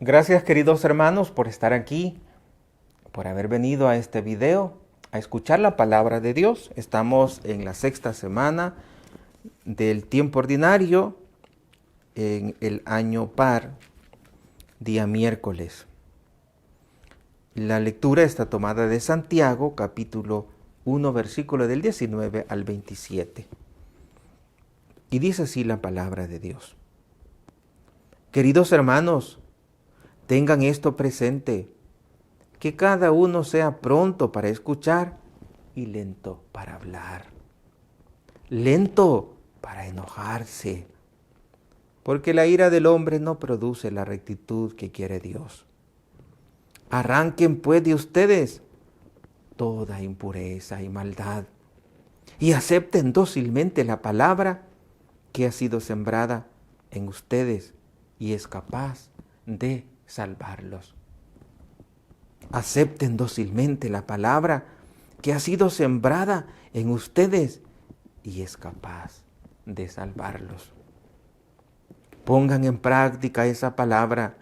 Gracias, queridos hermanos, por estar aquí, por haber venido a este video, a escuchar la palabra de Dios. Estamos en la sexta semana del tiempo ordinario, en el año par, día miércoles. La lectura está tomada de Santiago, capítulo 1, versículo del 19 al 27. Y dice así la palabra de Dios. Queridos hermanos, tengan esto presente, que cada uno sea pronto para escuchar y lento para hablar, lento para enojarse, porque la ira del hombre no produce la rectitud que quiere Dios. Arranquen pues de ustedes toda impureza y maldad y acepten dócilmente la palabra que ha sido sembrada en ustedes y es capaz de salvarlos. Acepten dócilmente la palabra que ha sido sembrada en ustedes y es capaz de salvarlos. Pongan en práctica esa palabra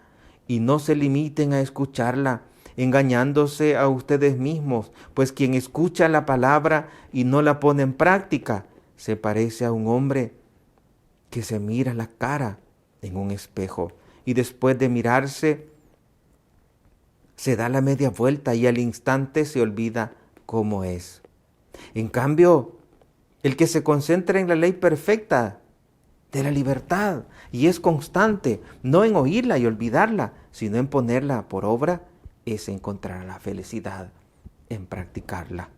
y no se limiten a escucharla, engañándose a ustedes mismos, pues quien escucha la palabra y no la pone en práctica, se parece a un hombre que se mira la cara en un espejo y después de mirarse, se da la media vuelta y al instante se olvida cómo es. En cambio, el que se concentra en la ley perfecta de la libertad y es constante, no en oírla y olvidarla, sino en ponerla por obra, es encontrar la felicidad en practicarla.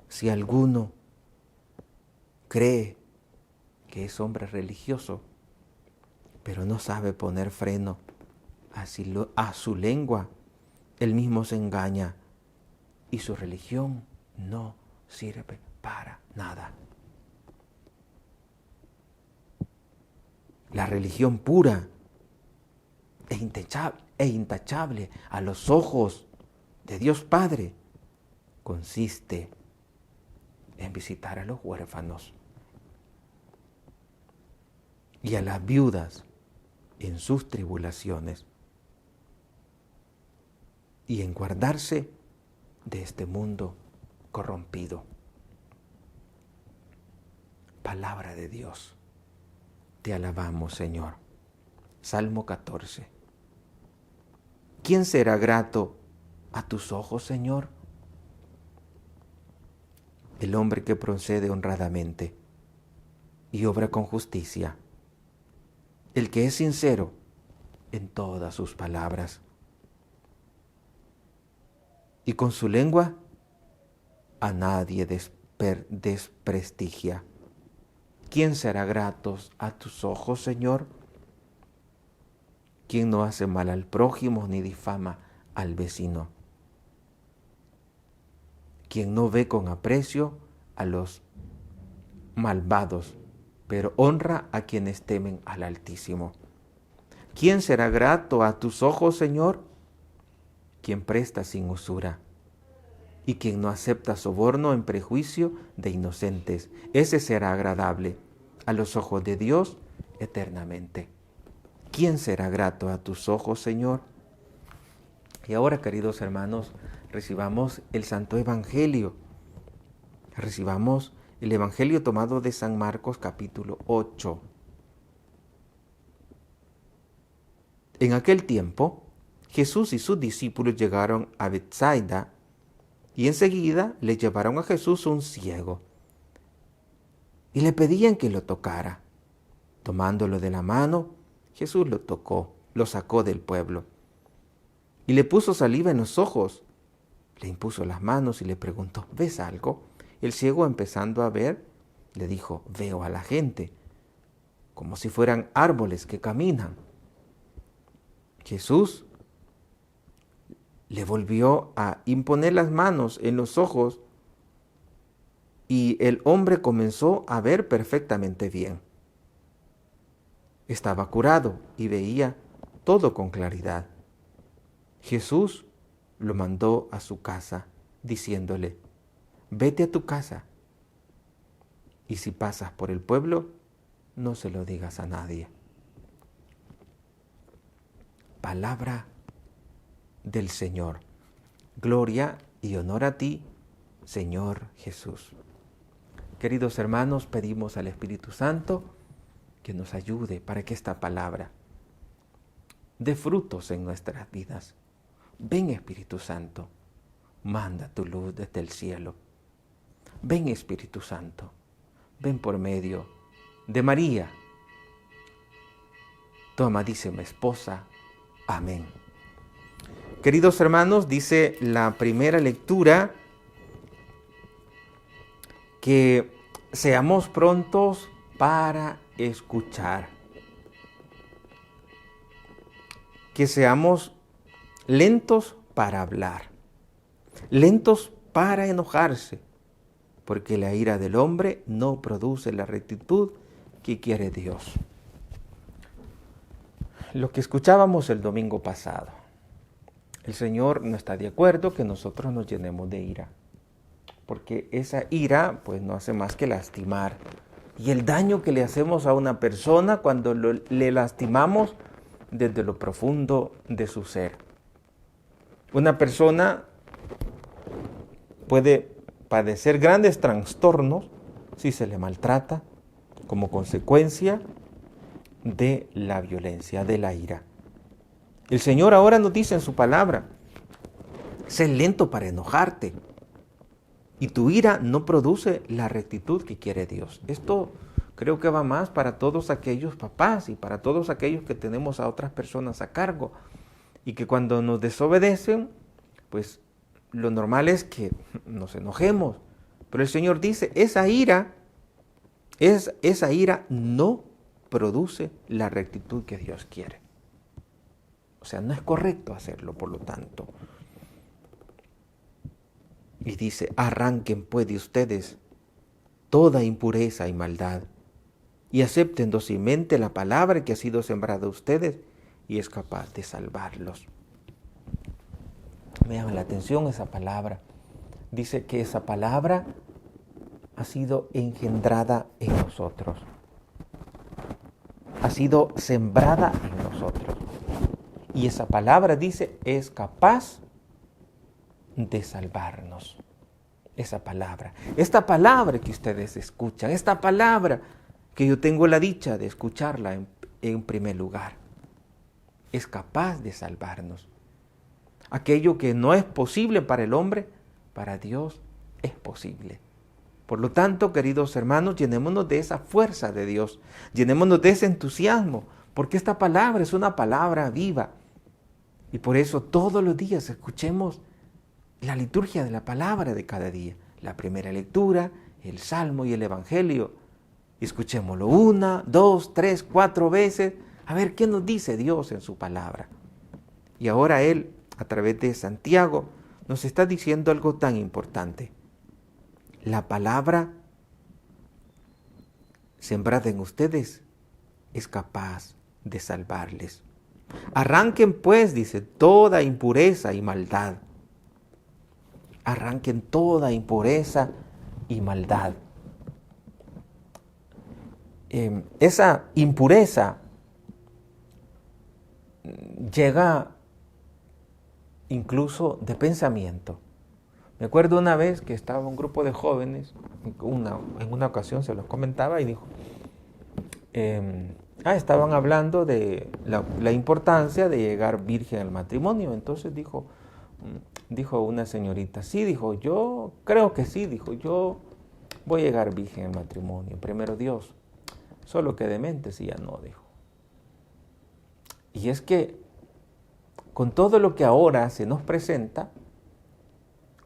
Si alguno cree que es hombre religioso, pero no sabe poner freno a su lengua, él mismo se engaña y su religión no sirve para nada. La religión pura e intachable a los ojos de Dios Padre consiste en visitar a los huérfanos y a las viudas en sus tribulaciones y en guardarse de este mundo corrompido. Palabra de Dios. Te alabamos, Señor. Salmo 14. ¿Quién será grato a tus ojos, Señor? El hombre que procede honradamente y obra con justicia, el que es sincero en todas sus palabras y con su lengua a nadie desprestigia. ¿Quién será grato a tus ojos, Señor? ¿Quién no hace mal al prójimo ni difama al vecino? ¿Quién no ve con aprecio a los malvados, pero honra a quienes temen al Altísimo? ¿Quién será grato a tus ojos, Señor? Quien presta sin usura y quien no acepta soborno en prejuicio de inocentes. Ese será agradable a los ojos de Dios eternamente. ¿Quién será grato a tus ojos, Señor? Y ahora, queridos hermanos, recibamos el Santo Evangelio. Recibamos el Evangelio tomado de San Marcos, capítulo 8. En aquel tiempo, Jesús y sus discípulos llegaron a Betsaida y enseguida le llevaron a Jesús un ciego y le pedían que lo tocara. Tomándolo de la mano, Jesús lo tocó, lo sacó del pueblo y le puso saliva en los ojos. Le impuso las manos y le preguntó, ¿ves algo? El ciego, empezando a ver, le dijo, veo a la gente, como si fueran árboles que caminan. Jesús le volvió a imponer las manos en los ojos y el hombre comenzó a ver perfectamente bien. Estaba curado y veía todo con claridad. Jesús lo mandó a su casa, diciéndole, vete a tu casa y si pasas por el pueblo, no se lo digas a nadie. palabra del Señor. Gloria y honor a ti, Señor Jesús. Queridos hermanos, pedimos al Espíritu Santo que nos ayude para que esta palabra dé frutos en nuestras vidas. Ven, Espíritu Santo, manda tu luz desde el cielo. Ven, Espíritu Santo, ven por medio de María, tu amadísima esposa. Amén. Queridos hermanos, dice la primera lectura que seamos prontos para escuchar, que seamos lentos para hablar, lentos para enojarse, porque la ira del hombre no produce la rectitud que quiere Dios. Lo que escuchábamos el domingo pasado, el Señor no está de acuerdo que nosotros nos llenemos de ira, porque esa ira pues no hace más que lastimar. Y el daño que le hacemos a una persona cuando le lastimamos desde lo profundo de su ser. Una persona puede padecer grandes trastornos si se le maltrata como consecuencia de la violencia, de la ira. El Señor ahora nos dice en su palabra, sé lento para enojarte, y tu ira no produce la rectitud que quiere Dios. Esto creo que va más para todos aquellos papás y para todos aquellos que tenemos a otras personas a cargo, y que cuando nos desobedecen, pues lo normal es que nos enojemos. Pero el Señor dice, esa ira no produce la rectitud que Dios quiere. O sea, no es correcto hacerlo, por lo tanto. Y dice, arranquen pues de ustedes toda impureza y maldad, y acepten dócilmente la palabra que ha sido sembrada a ustedes y es capaz de salvarlos. Me llama la atención esa palabra. Dice que esa palabra ha sido engendrada en nosotros. Ha sido sembrada en nosotros. Y esa palabra, dice, es capaz de salvarnos. Esa palabra. Esta palabra que ustedes escuchan, esta palabra que yo tengo la dicha de escucharla en primer lugar, es capaz de salvarnos. Aquello que no es posible para el hombre, para Dios es posible. Por lo tanto, queridos hermanos, llenémonos de esa fuerza de Dios, llenémonos de ese entusiasmo, porque esta palabra es una palabra viva. Y por eso todos los días escuchemos la liturgia de la palabra de cada día, la primera lectura, el Salmo y el Evangelio. Escuchémoslo 1, 2, 3, 4 veces, a ver qué nos dice Dios en su palabra. Y ahora Él, a través de Santiago, nos está diciendo algo tan importante. La palabra sembrada en ustedes es capaz de salvarles. Arranquen pues, dice, toda impureza y maldad. Arranquen toda impureza y maldad. Esa impureza llega incluso de pensamiento. Me acuerdo una vez que estaba un grupo de jóvenes, en una ocasión se los comentaba y dijo, estaban hablando de la importancia de llegar virgen al matrimonio. Entonces dijo una señorita, sí, dijo, yo creo que sí, dijo, yo voy a llegar virgen al matrimonio, primero Dios, solo que de mente sí ya no, dijo. Y es que con todo lo que ahora se nos presenta,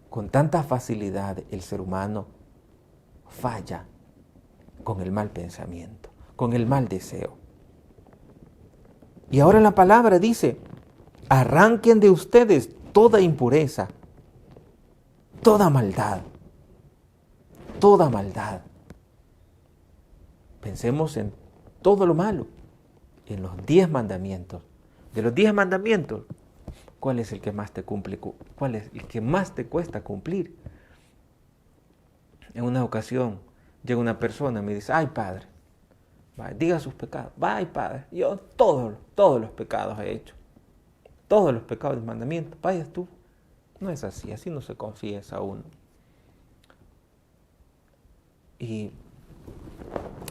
con tanta facilidad el ser humano falla con el mal pensamiento, con el mal deseo. Y ahora la palabra dice, arranquen de ustedes toda impureza, toda maldad, toda maldad. Pensemos en todo lo malo, en los 10 mandamientos. De los 10 mandamientos, ¿cuál es el que más te cumple? ¿Cuál es el que más te cuesta cumplir? En una ocasión llega una persona y me dice, ay padre, diga sus pecados. Ay padre, yo todos los pecados he hecho. todos los pecados del mandamiento, vayas tú. No es así, así no se confiesa uno. Y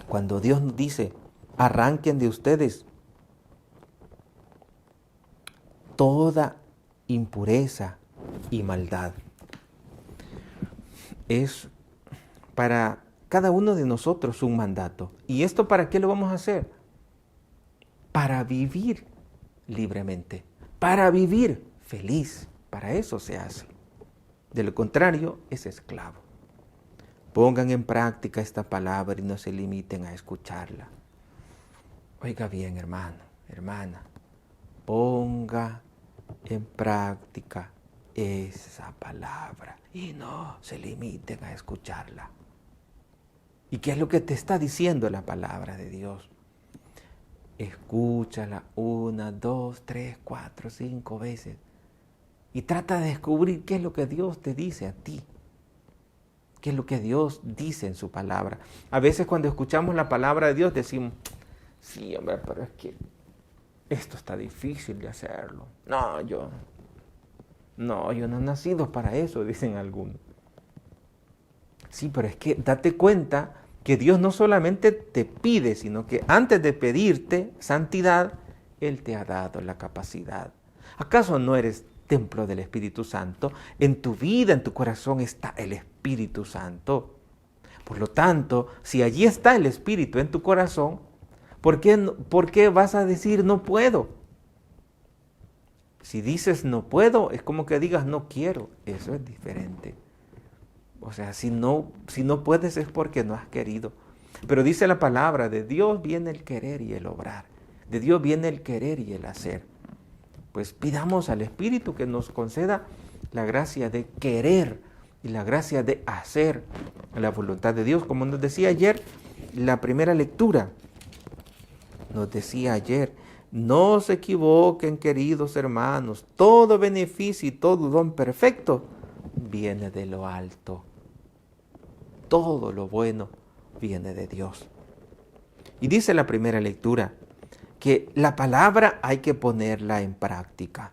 cuando Dios nos dice, arranquen de ustedes toda impureza y maldad, es para cada uno de nosotros un mandato. ¿Y esto para qué lo vamos a hacer? Para vivir libremente, para vivir feliz. Para eso se hace. De lo contrario, es esclavo. Pongan en práctica esta palabra y no se limiten a escucharla. Oiga bien, hermano, hermana, ponga en práctica esa palabra y no se limiten a escucharla. ¿Y qué es lo que te está diciendo la palabra de Dios? Escúchala 1, 2, 3, 4, 5 veces y trata de descubrir qué es lo que Dios te dice a ti. ¿Qué es lo que Dios dice en su palabra? A veces cuando escuchamos la palabra de Dios decimos, sí, hombre, pero es que esto está difícil de hacerlo. No, yo no he nacido para eso, dicen algunos. Sí, pero es que date cuenta que Dios no solamente te pide, sino que antes de pedirte santidad, Él te ha dado la capacidad. ¿Acaso no eres templo del Espíritu Santo? En tu vida, en tu corazón está el Espíritu Santo. Por lo tanto, si allí está el Espíritu en tu corazón, ¿por qué vas a decir no puedo? Si dices no puedo, es como que digas no quiero. Eso es diferente. O sea, si no puedes es porque no has querido. Pero dice la palabra, de Dios viene el querer y el obrar. De Dios viene el querer y el hacer. Pues pidamos al Espíritu que nos conceda la gracia de querer y la gracia de hacer la voluntad de Dios. Como nos decía ayer, la primera lectura nos decía ayer, no se equivoquen, queridos hermanos, todo beneficio y todo don perfecto viene de lo alto. Todo lo bueno viene de Dios. Y dice la primera lectura que la palabra hay que ponerla en práctica,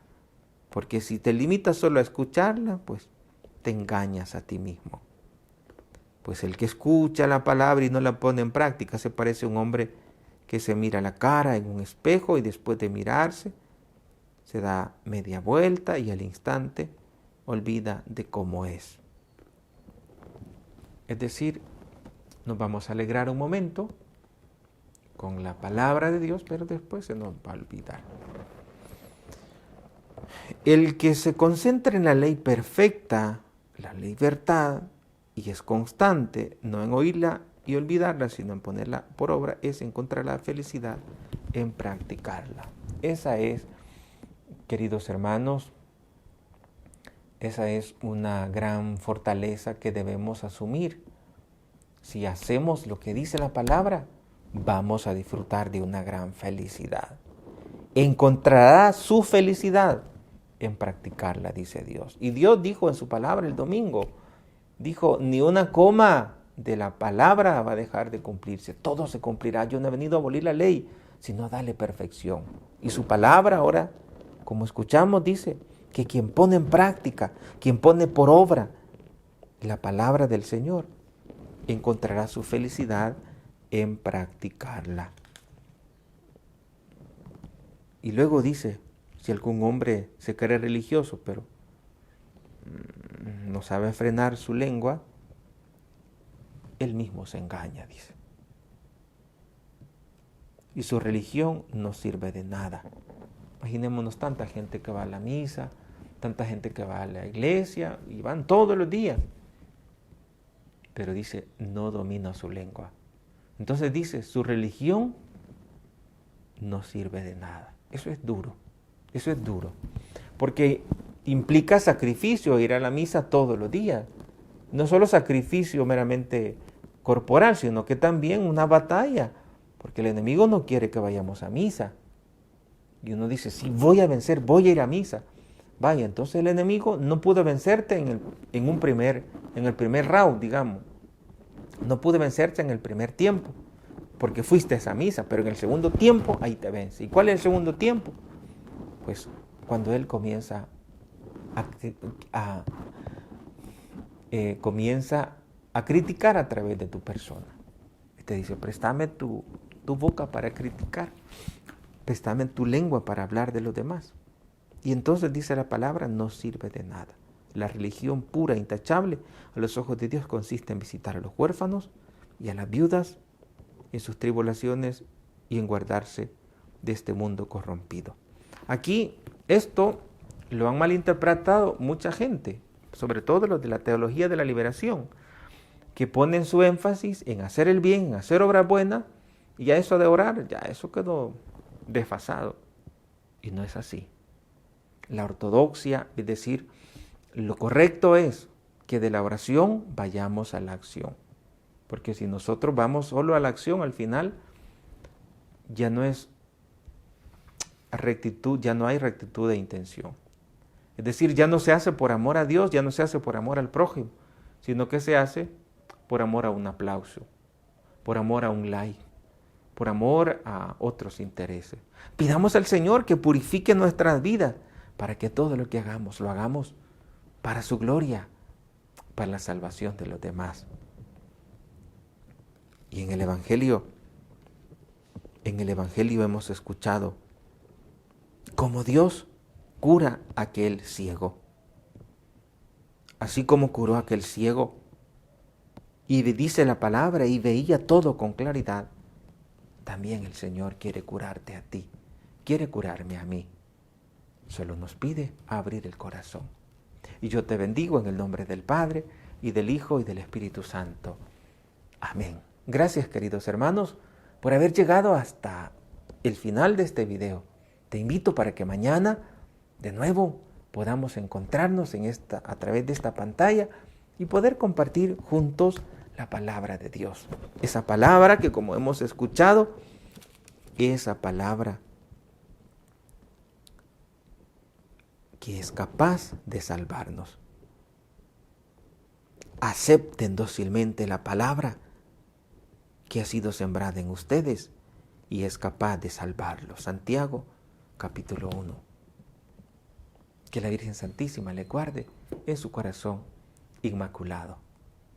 porque si te limitas solo a escucharla, pues te engañas a ti mismo. Pues el que escucha la palabra y no la pone en práctica se parece a un hombre que se mira la cara en un espejo y después de mirarse se da media vuelta y al instante olvida de cómo es. Es decir, nos vamos a alegrar un momento con la palabra de Dios, pero después se nos va a olvidar. El que se concentra en la ley perfecta, la libertad, y es constante, no en oírla y olvidarla, sino en ponerla por obra, es encontrar la felicidad en practicarla. Esa es, queridos hermanos, esa es una gran fortaleza que debemos asumir. Si hacemos lo que dice la palabra, vamos a disfrutar de una gran felicidad. Encontrará su felicidad en practicarla, dice Dios. Y Dios dijo en su palabra el domingo, dijo, ni una coma de la palabra va a dejar de cumplirse. Todo se cumplirá. Yo no he venido a abolir la ley, sino a darle perfección. Y su palabra ahora, como escuchamos, dice que quien pone en práctica, quien pone por obra la palabra del Señor, encontrará su felicidad en practicarla. Y luego dice, si algún hombre se cree religioso, pero no sabe frenar su lengua, él mismo se engaña, dice. Y su religión no sirve de nada. Imaginémonos tanta gente que va a la misa, tanta gente que va a la iglesia y van todos los días. Pero dice, no domina su lengua. Entonces dice, su religión no sirve de nada. Eso es duro, porque implica sacrificio ir a la misa todos los días. No solo sacrificio meramente corporal, sino que también una batalla, porque el enemigo no quiere que vayamos a misa. Y uno dice, sí, voy a vencer, voy a ir a misa. Vaya, entonces el enemigo no pudo vencerte en el primer round, digamos. No pude vencerte en el primer tiempo, porque fuiste a esa misa, pero en el segundo tiempo ahí te vence. ¿Y cuál es el segundo tiempo? Pues cuando Él comienza a criticar a través de tu persona. Y te dice, préstame tu boca para criticar, préstame tu lengua para hablar de los demás. Y entonces dice la palabra, no sirve de nada. La religión pura, intachable, a los ojos de Dios consiste en visitar a los huérfanos y a las viudas en sus tribulaciones y en guardarse de este mundo corrompido. Aquí esto lo han malinterpretado mucha gente, sobre todo los de la teología de la liberación, que ponen su énfasis en hacer el bien, en hacer obras buenas, y ya eso de orar, ya eso quedó desfasado. Y no es así. La ortodoxia, es decir, lo correcto es que de la oración vayamos a la acción. Porque si nosotros vamos solo a la acción, al final ya no es rectitud, ya no hay rectitud de intención. Es decir, ya no se hace por amor a Dios, ya no se hace por amor al prójimo, sino que se hace por amor a un aplauso, por amor a un like, por amor a otros intereses. Pidamos al Señor que purifique nuestras vidas para que todo lo que hagamos, lo hagamos para su gloria, para la salvación de los demás. Y en el Evangelio hemos escuchado cómo Dios cura a aquel ciego. Así como curó a aquel ciego, y dice la palabra, y veía todo con claridad, también el Señor quiere curarte a ti, quiere curarme a mí. Solo nos pide abrir el corazón. Y yo te bendigo en el nombre del Padre, y del Hijo, y del Espíritu Santo. Amén. Gracias, queridos hermanos, por haber llegado hasta el final de este video. Te invito para que mañana, de nuevo, podamos encontrarnos a través de esta pantalla y poder compartir juntos la palabra de Dios. Esa palabra que, como hemos escuchado, esa palabra que es capaz de salvarnos. Acepten dócilmente la palabra que ha sido sembrada en ustedes y es capaz de salvarlos. Santiago, capítulo 1. Que la Virgen Santísima le guarde en su corazón inmaculado.